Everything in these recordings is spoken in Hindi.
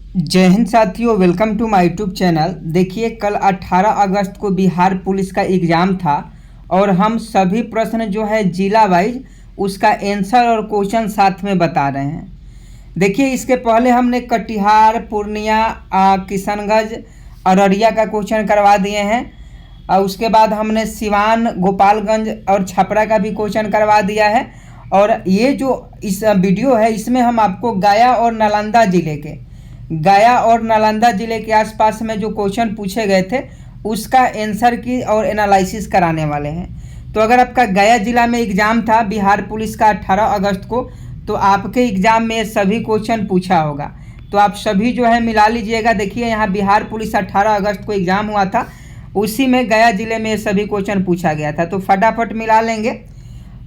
जय हिंद साथियों, welcome to my YouTube channel. देखिए, कल 18 अगस्त को बिहार पुलिस का एग्ज़ाम था और हम सभी प्रश्न जो है जिला वाइज उसका आंसर और क्वेश्चन साथ में बता रहे हैं। देखिए, इसके पहले हमने कटिहार, पूर्णिया, किशनगंज, अररिया का क्वेश्चन करवा दिए हैं और उसके बाद हमने सिवान, गोपालगंज और छपरा का भी क्वेश्चन करवा दिया है। और ये जो इस वीडियो है इसमें हम आपको गया और नालंदा ज़िले के आसपास में जो क्वेश्चन पूछे गए थे उसका आंसर की और एनालिसिस कराने वाले हैं। तो अगर आपका गया ज़िला में एग्ज़ाम था बिहार पुलिस का 18 अगस्त को, तो आपके एग्ज़ाम में सभी क्वेश्चन पूछा होगा। तो आप सभी जो है मिला लीजिएगा। देखिए, यहाँ बिहार पुलिस 18 अगस्त को एग्ज़ाम हुआ था, उसी में गया ज़िले में सभी क्वेश्चन पूछा गया था। तो फटाफट मिला लेंगे।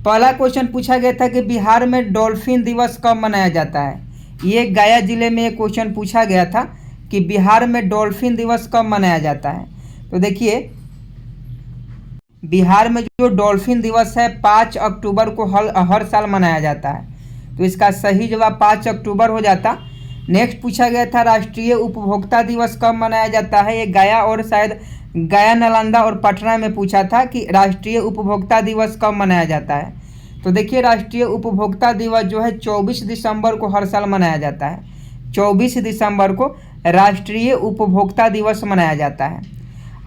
पहला क्वेश्चन पूछा गया था कि बिहार में डॉल्फिन दिवस कब मनाया जाता है। ये गया ज़िले में एक क्वेश्चन पूछा गया था कि बिहार में डॉल्फिन दिवस कब मनाया जाता है। तो देखिए, बिहार में जो डॉल्फिन दिवस है 5 अक्टूबर को हर साल मनाया जाता है। तो इसका सही जवाब 5 अक्टूबर हो जाता। नेक्स्ट पूछा गया था राष्ट्रीय उपभोक्ता दिवस कब मनाया जाता है। ये गया और शायद गया, नालंदा और पटना में पूछा था कि राष्ट्रीय उपभोक्ता दिवस कब मनाया जाता है। तो देखिए, राष्ट्रीय उपभोक्ता दिवस जो है 24 दिसंबर को हर साल मनाया जाता है। 24 दिसंबर को राष्ट्रीय उपभोक्ता दिवस मनाया जाता है।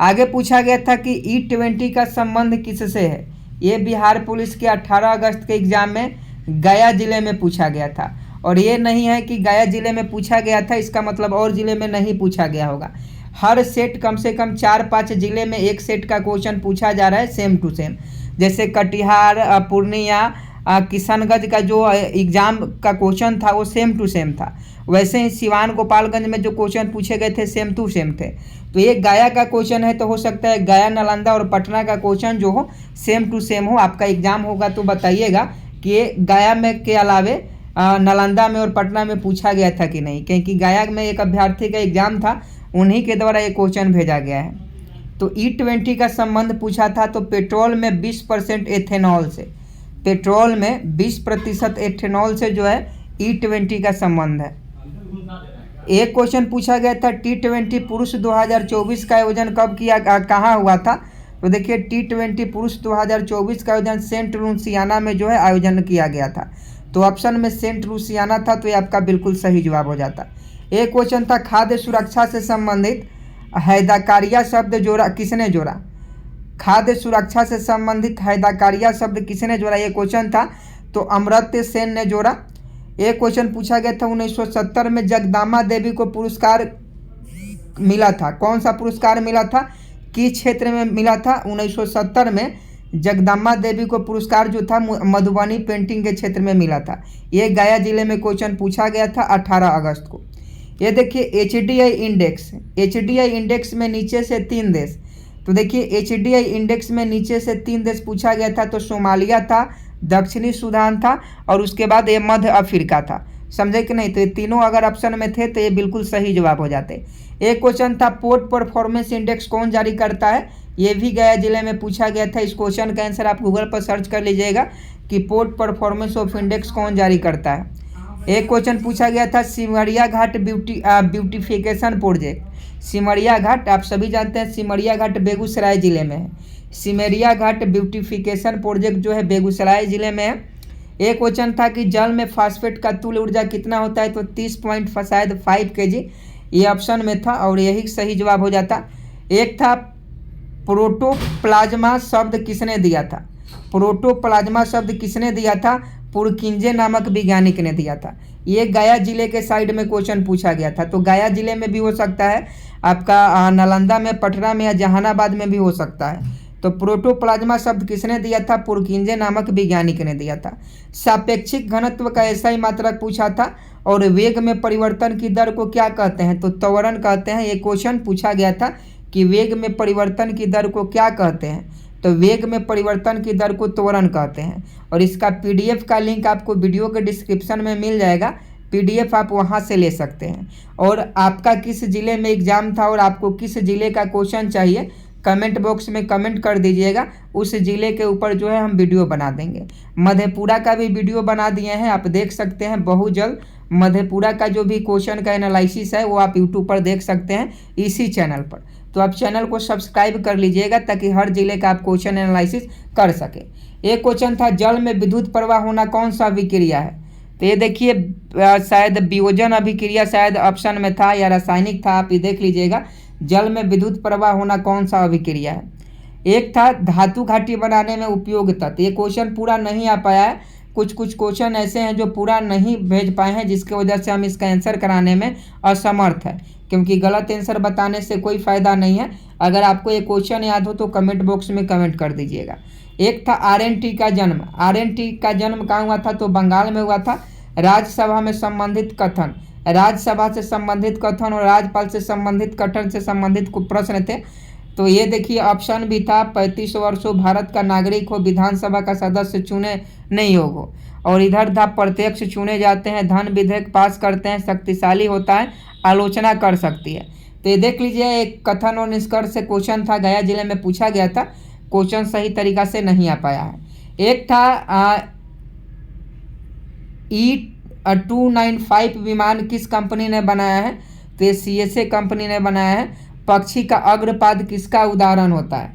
आगे पूछा गया था कि E20 का संबंध किससे है। ये बिहार पुलिस के 18 अगस्त के एग्जाम में गया ज़िले में पूछा गया था। और ये नहीं है कि गया ज़िले में पूछा गया था इसका मतलब और ज़िले में नहीं पूछा गया होगा। हर सेट कम से कम 4-5 ज़िले में एक सेट का क्वेश्चन पूछा जा रहा है सेम टू सेम। जैसे कटिहार, पूर्णिया, किशनगंज का जो एग्ज़ाम का क्वेश्चन था वो सेम टू सेम था, वैसे ही सिवान, गोपालगंज में जो क्वेश्चन पूछे गए थे सेम टू सेम थे। तो ये गया का क्वेश्चन है तो हो सकता है गया, नालंदा और पटना का क्वेश्चन जो हो सेम टू सेम हो। आपका एग्ज़ाम होगा तो बताइएगा कि ये गया में के अलावे नालंदा में और पटना में पूछा गया था कि नहीं, क्योंकि गया में एक अभ्यर्थी का एग्ज़ाम था, उन्हीं के द्वारा ये क्वेश्चन भेजा गया है। तो E20 का संबंध पूछा था तो पेट्रोल में 20% एथेनॉल से, पेट्रोल में 20% एथेनॉल से जो है E20 का संबंध है। एक क्वेश्चन पूछा गया था T20 पुरुष 2024 का आयोजन कब किया, कहाँ हुआ था। तो देखिए, T20 पुरुष 2024 का आयोजन सेंट लुसियाना में जो है आयोजन किया गया था। तो ऑप्शन में सेंट लुसियाना था, तो ये आपका बिल्कुल सही जवाब हो जाता। एक क्वेश्चन था खाद्य सुरक्षा से संबंधित हैदाकारिया शब्द जोड़ा किसने जोड़ा। खाद्य सुरक्षा से संबंधित हैदाकारिया शब्द किसने जोड़ा, ये क्वेश्चन था, तो अमर्त्य सेन ने जोड़ा। एक क्वेश्चन पूछा गया था 1970 में जगदम्बा देवी को पुरस्कार मिला था, कौन सा पुरस्कार मिला था, किस क्षेत्र में मिला था। 1970 में जगदम्बा देवी को पुरस्कार जो था मधुबनी पेंटिंग के क्षेत्र में मिला था। ये गया जिले में क्वेश्चन पूछा गया था 18 अगस्त को। ये देखिए HDI इंडेक्स में नीचे से 3 देश। तो देखिए, HDI इंडेक्स में नीचे से 3 देश पूछा गया था, तो सोमालिया था, दक्षिणी सूडान था और उसके बाद ये मध्य अफ्रीका था। समझे कि नहीं। तो ये तीनों अगर ऑप्शन में थे तो ये बिल्कुल सही जवाब हो जाते। एक क्वेश्चन था पोर्ट परफॉर्मेंस इंडेक्स कौन जारी करता है, ये भी गया जिले में पूछा गया था। इस क्वेश्चन का आंसर आप गूगल पर सर्च कर लीजिएगा कि पोर्ट परफॉर्मेंस ऑफ इंडेक्स कौन जारी करता है। एक क्वेश्चन पूछा गया था सिमरिया घाट ब्यूटिफिकेशन प्रोजेक्ट। सिमरिया घाट आप सभी जानते हैं, सिमरिया घाट बेगूसराय ज़िले में है। सिमरिया घाट ब्यूटिफिकेशन प्रोजेक्ट जो है बेगूसराय ज़िले में है। एक क्वेश्चन था कि जल में फास्फेट का तुल्य ऊर्जा कितना होता है, तो 30.5 kg, ये ऑप्शन में था और यही सही जवाब हो जाता। एक था प्रोटोप्लाज्मा शब्द किसने दिया था। प्रोटोप्लाज्मा शब्द किसने दिया था, पुरकिंजे नामक वैज्ञानिक ने दिया था। ये गया जिले के साइड में क्वेश्चन पूछा गया था। तो गया जिले में भी हो सकता है, आपका नालंदा में, पटना में या जहानाबाद में भी हो सकता है। तो प्रोटोप्लाज्मा शब्द किसने दिया था, पुरकिंजे नामक वैज्ञानिक ने दिया था। सापेक्षिक घनत्व का ऐसा ही मात्रक पूछा था। और वेग में परिवर्तन की दर को क्या कहते हैं, तो त्वरण कहते हैं। ये क्वेश्चन पूछा गया था कि वेग में परिवर्तन की दर को क्या कहते हैं, तो वेग में परिवर्तन की दर को त्वरण कहते हैं। और इसका PDF का लिंक आपको वीडियो के डिस्क्रिप्शन में मिल जाएगा, PDF आप वहां से ले सकते हैं। और आपका किस ज़िले में एग्ज़ाम था और आपको किस ज़िले का क्वेश्चन चाहिए, कमेंट बॉक्स में कमेंट कर दीजिएगा। उस ज़िले के ऊपर जो है हम वीडियो बना देंगे। मधेपुरा का भी वीडियो बना दिए हैं, आप देख सकते हैं। बहुत जल्द मधेपुरा का जो भी क्वेश्चन का एनालिसिस है वो आप यूट्यूब पर देख सकते हैं इसी चैनल पर। तो आप चैनल को सब्सक्राइब कर लीजिएगा ताकि हर जिले का आप क्वेश्चन एनालिसिस कर सके। एक क्वेश्चन था जल में विद्युत प्रवाह होना कौन सा अभिक्रिया है? तो ये देखिए शायद वियोजन अभिक्रिया शायद ऑप्शन में था या रासायनिक था, आप ये देख लीजिएगा। जल में विद्युत प्रवाह होना कौन सा अभिक्रिया है? एक था धातु घाटी बनाने में उपयोग तत्व। ये क्वेश्चन पूरा नहीं आ पाया है, कुछ क्वेश्चन ऐसे हैं जो पूरा नहीं भेज पाए हैं जिसकी वजह से हम इसका आंसर कराने में असमर्थ है, क्योंकि गलत आंसर बताने से कोई फ़ायदा नहीं है। अगर आपको ये क्वेश्चन याद हो तो कमेंट बॉक्स में कमेंट कर दीजिएगा। एक था RNT का जन्म। RNT का जन्म कहाँ हुआ था? तो बंगाल में हुआ था। राज्यसभा में संबंधित कथन, राज्यसभा से संबंधित कथन और राज्यपाल से संबंधित कथन से संबंधित कुछ प्रश्न थे। तो ये देखिए ऑप्शन भी था 35 वर्षों, भारत का नागरिक हो, विधानसभा का सदस्य चुने नहीं हो, और इधर था प्रत्यक्ष चुने जाते हैं, धन विधेयक पास करते हैं, शक्तिशाली होता है, आलोचना कर सकती है। तो ये देख लीजिए एक कथन और निष्कर्ष से क्वेश्चन था, गया जिले में पूछा गया था। क्वेश्चन सही तरीका से नहीं आ पाया है। एक था E295 विमान किस कंपनी ने बनाया है? तो ये CSA कंपनी ने बनाया है। पक्षी का अग्रपाद किसका उदाहरण होता है?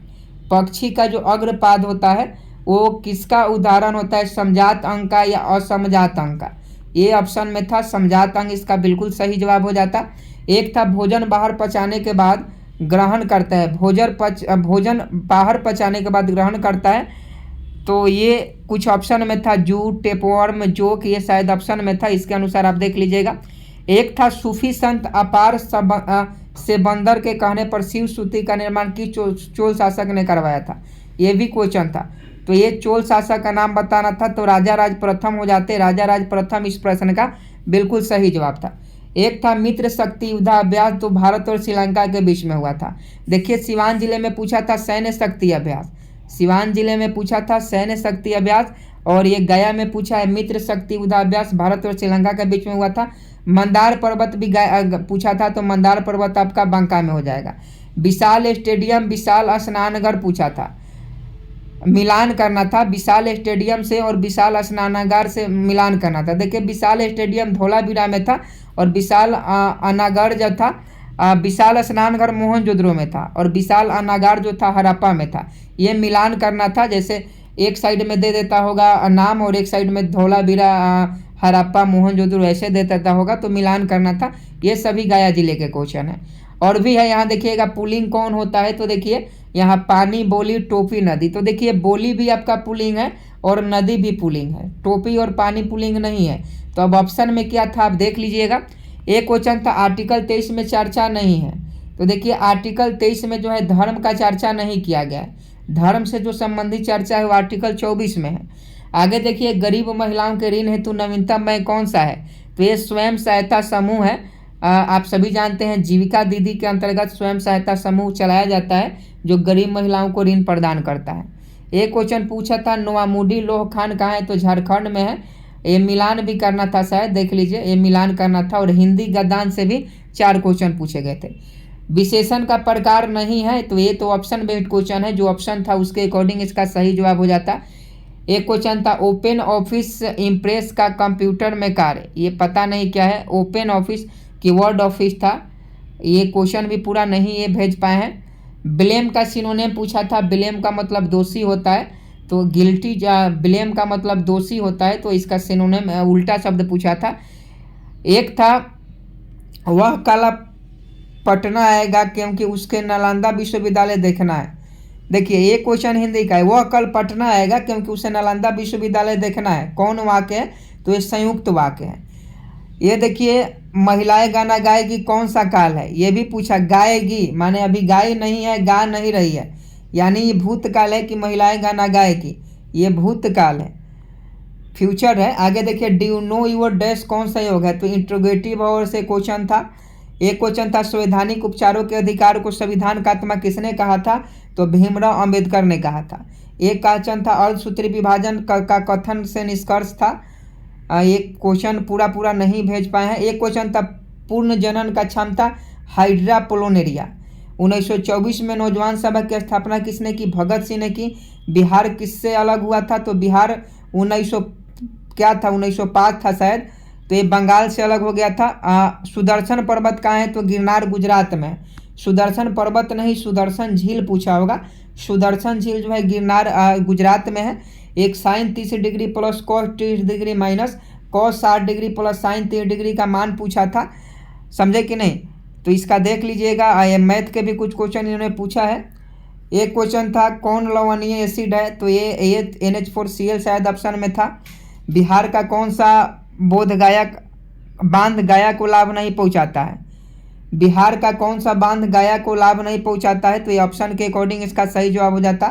पक्षी का जो अग्रपाद होता है वो किसका उदाहरण होता है? समजात अंग का या असमजात अंग का? ये ऑप्शन में था समजात अंग, इसका बिल्कुल सही जवाब हो जाता। एक था भोजन बाहर पचाने के बाद ग्रहण करता है, भोजन बाहर पचाने के बाद ग्रहण करता है। तो ये कुछ ऑप्शन में था जूट, टेपवर्म, जोक, ये शायद ऑप्शन में था, इसके अनुसार आप देख लीजिएगा। एक था सूफी संत अपार से बंदर के कहने पर शिव सूती का निर्माण किस चोल शासक ने करवाया था? ये भी क्वेश्चन था। तो ये चोल शासक का नाम बताना था, तो राजा राज प्रथम हो जाते। राजा राज प्रथम इस प्रश्न का बिल्कुल सही जवाब था। एक था मित्र शक्ति युद्धाभ्यास, तो भारत और श्रीलंका के बीच में हुआ था। देखिए सिवान जिले में पूछा था सैन्य शक्ति अभ्यास, सिवान जिले में पूछा था सैन्य शक्ति अभ्यास, और ये गया में पूछा है मित्र शक्ति युद्धाभ्यास, भारत और श्रीलंका के बीच में हुआ था। मंदार पर्वत भी पूछा था, तो मंदार पर्वत आपका बांका में हो जाएगा। विशाल स्टेडियम, विशाल स्नानघर पूछा था, मिलान करना था विशाल स्टेडियम से और विशाल स्नानागार से मिलान करना था। देखिए विशाल स्टेडियम धौलावीरा में था और विशाल अनागार जो था, विशाल स्नानघर मोहनजोदड़ो में था और विशाल अनागार जो था हड़प्पा में था। ये मिलान करना था, जैसे एक साइड में दे देता होगा नाम और एक साइड में धौलावीरा हड़प्पा मोहनजोदड़ो ऐसे दे देता होगा, तो मिलान करना था। ये सभी गया जिले के क्वेश्चन है। और भी है, यहाँ देखिएगा पुलिंग कौन होता है? तो देखिए यहाँ पानी, बोली, टोपी, नदी। तो देखिए बोली भी आपका पुलिंग है और नदी भी पुलिंग है, टोपी और पानी पुलिंग नहीं है। तो अब ऑप्शन में क्या था आप देख लीजिएगा। एक क्वेश्चन था आर्टिकल 23 में चर्चा नहीं है। तो देखिए आर्टिकल 23 में जो है धर्म का चर्चा नहीं किया गया है, धर्म से जो संबंधित चर्चा है वो आर्टिकल 24 में है। आगे देखिए गरीब महिलाओं के ऋण हेतु नवीनतम बैंक कौन सा है? तो ये स्वयं सहायता समूह है। आप सभी जानते हैं जीविका दीदी के अंतर्गत स्वयं सहायता समूह चलाया जाता है जो गरीब महिलाओं को ऋण प्रदान करता है। एक क्वेश्चन पूछा था नोआमुडी लोह खान कहाँ है? तो झारखंड में है। ये मिलान भी करना था शायद, देख लीजिए ये मिलान करना था। और हिंदी गद्दान से भी 4 क्वेश्चन पूछे गए थे। विशेषण का प्रकार नहीं है, तो ये तो ऑप्शन बेस्ड क्वेश्चन है, जो ऑप्शन था उसके अकॉर्डिंग इसका सही जवाब हो जाता। एक क्वेश्चन था ओपन ऑफिस इम्प्रेस का कंप्यूटर में कार्य, ये पता नहीं क्या है। ओपन ऑफिस कीवर्ड ऑफिस था, ये क्वेश्चन भी पूरा नहीं ये भेज पाए हैं। ब्लेम का सिनोनिम पूछा था, ब्लेम का मतलब दोषी होता है, तो गिल्टी ब्लेम का मतलब दोषी होता है, तो इसका सिनोनिम उल्टा शब्द पूछा था। एक था वह काला पटना आएगा क्योंकि उसके नालंदा विश्वविद्यालय देखना है। देखिए ये क्वेश्चन हिंदी का है, वह कल पटना आएगा क्योंकि उसे नालंदा विश्वविद्यालय देखना है। कौन वाक्य है? तो ये संयुक्त वाक्य है। ये देखिए महिलाएं गाना गाएगी कौन सा काल है? ये भी पूछा, गाएगी माने अभी गाय नहीं है, गा नहीं रही है, यानी ये भूतकाल है कि महिलाएं गाना गाएगी, ये भूतकाल है, फ्यूचर है। आगे देखिए do you know your dash कौन सा योग है? तो इंट्रोगेटिव और से क्वेश्चन था। एक क्वेश्चन था संवैधानिक उपचारों के अधिकार को संविधान का आत्मा किसने कहा था? तो भीमराव अंबेडकर ने कहा था। एक क्वेश्चन था अर्धसूत्री विभाजन का कथन से निष्कर्ष था, एक क्वेश्चन पूरा नहीं भेज पाए हैं। एक क्वेश्चन था पूर्ण जनन का क्षमता हाइड्रा पोलोनेरिया। 1924 में नौजवान सभा की स्थापना किसने की? भगत सिंह ने की। बिहार किससे अलग हुआ था? तो बिहार 1905 था शायद, तो ये बंगाल से अलग हो गया था। सुदर्शन पर्वत कहाँ है, तो गिरनार गुजरात में है। सुदर्शन पर्वत नहीं, सुदर्शन झील पूछा होगा। सुदर्शन झील जो है गिरनार गुजरात में है। एक sine 30 degree plus cos 30 degree minus cos 60 degree plus sine 30 degree का मान पूछा था, समझे कि नहीं। तो इसका देख लीजिएगा, ये मैथ के भी कुछ क्वेश्चन इन्होंने पूछा है। एक क्वेश्चन था कौन लवणीय एसिड है, तो ये NH4Cl शायद ऑप्शन में था। बिहार का कौन सा बांध गया को लाभ नहीं पहुंचाता है, बिहार का कौन सा बांध गया को लाभ नहीं पहुंचाता है, तो ये ऑप्शन के अकॉर्डिंग इसका सही जवाब हो जाता।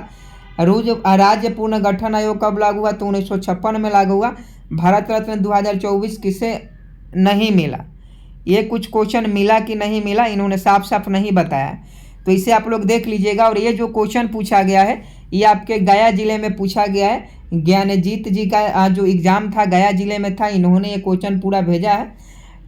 राज्य पुनर्गठन आयोग कब लागू हुआ, तो 1956 में लागू हुआ। भारत रत्न 2024 किसे नहीं मिला, ये कुछ क्वेश्चन मिला कि नहीं मिला इन्होंने साफ साफ नहीं बताया, तो इसे आप लोग देख लीजिएगा। और ये जो क्वेश्चन पूछा गया है ये आपके गया जिले में पूछा गया है। ज्ञानजीत जी का जो एग्ज़ाम था गया जिले में था, इन्होंने ये क्वेश्चन पूरा भेजा है।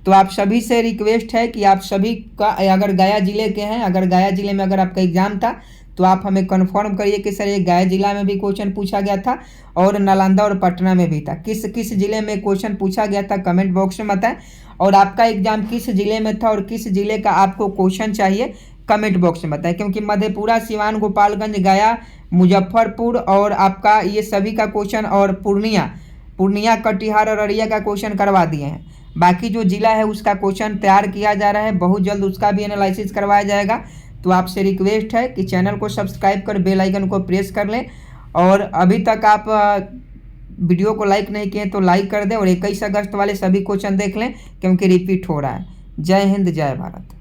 तो आप सभी से रिक्वेस्ट है कि आप सभी का अगर गया जिले के हैं, अगर गया जिले में अगर आपका एग्ज़ाम था तो आप हमें कन्फर्म करिए कि सर ये गया जिला में भी क्वेश्चन पूछा गया था और नालंदा और पटना में भी था। किस किस जिले में क्वेश्चन पूछा गया था कमेंट बॉक्स में बताएं। और आपका एग्ज़ाम किस जिले में था और किस जिले का आपको क्वेश्चन चाहिए कमेंट बॉक्स में बताएं, क्योंकि मधेपुरा, सिवान, गोपालगंज, गया, मुजफ्फरपुर और आपका ये सभी का क्वेश्चन और पूर्णिया, कटिहार और अररिया का क्वेश्चन करवा दिए हैं। बाकी जो जिला है उसका क्वेश्चन तैयार किया जा रहा है, बहुत जल्द उसका भी एनालिसिस करवाया जाएगा। तो आपसे रिक्वेस्ट है कि चैनल को सब्सक्राइब कर बेल आइकन को प्रेस कर लें, और अभी तक आप वीडियो को लाइक नहीं किए तो लाइक कर दें, और 21 अगस्त वाले सभी क्वेश्चन देख लें क्योंकि रिपीट हो रहा है। जय हिंद, जय भारत।